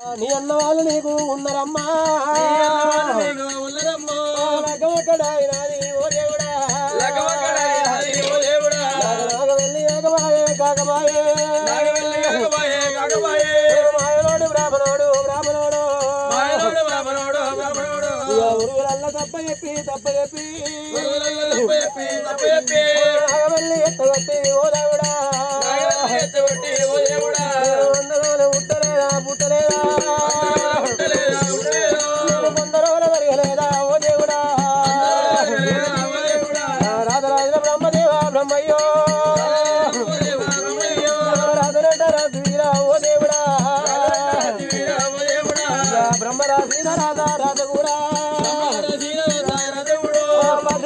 నీ అన్న వాళ్ళు నీకు ఉన్నరమ్మా లగ్గమక్కడాయినాది ఓ దేవుడా నాగవెల్లి ఏకమాయే కాకమాయే మాయలోడు బ్రాహ్మణోడు ఉరుగులల్ల తప్ప చెప్పి నాగవెల్లి ఎత్తగొట్టి ఓ దేవుడా వందనాలు పుట్టలేదా కొందరోల వరగలేదా ఓ దేవుడా రాధరాజుల బ్రహ్మదేవ బ్రహ్మయ్యో రాధనట రాజువీరా ఓ దేవుడా బ్రహ్మరాజీ రాధ కూడా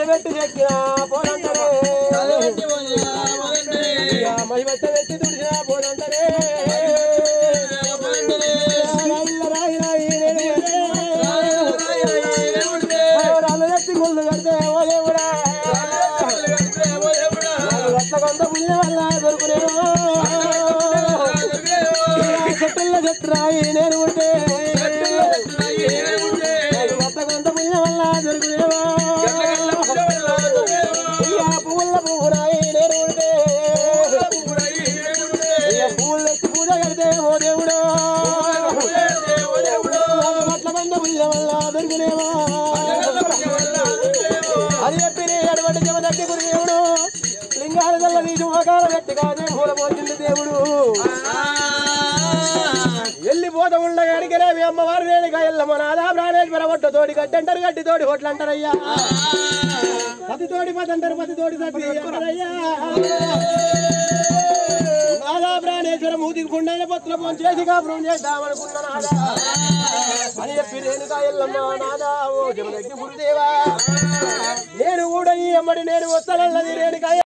పెట్టి చెక్కిన పోనంటరే మహిమత్త పెట్టి తుడిచిన పోనంటరే రాళ్ళు ఎత్తి ముళ్ళు కడితే ఓ దేవుడా అట్ల కొంత పుణ్యం వల్ల దొరుకునేమో చెట్టుల్లో చెట్టు రాయి నేను ఉంటే కొత్త కొంత పుణ్యం వల్ల దొరుకునేమో పువ్వుల పువ్వు రాయి నేను ఉంటే పువ్వులు ఎత్తి పూజ కడితే ఓ దేవుడు అట్ల కొంత పుణ్యం వల్ల దొరికినేమో అది చెప్పి అటువంటి జమ దగ్గర దేవుడు లింగాల దల్ల తీసి మోకాల పెట్టి కాదే మూలపోతుంది దేవుడు వెళ్ళిపోతా ఉండగా అడిగరేవి అమ్మవారు రేణుగా ఎల్లమ్మ నాదా ప్రాణేశ్వర ఒట్టు తోడి గడ్డంటారు గడ్డి తోడి హోట్లు అంటారయ్యా పతి తోడి పదంటారు పతి తోడి సతి అంటారయ్యా నాదా ప్రాణేశ్వర మూతికి పుండైన పత్ర ఫోన్ చేసి కాపురం చేద్దామనుకున్నా నాదా అని చెప్పి రేణుగా ఎల్లమ్మ నాదా ఓ జమ దగ్గర గురుదేవా నేను కూడా ఈ అమ్మడి నేను వస్తానన్నది రేణుగా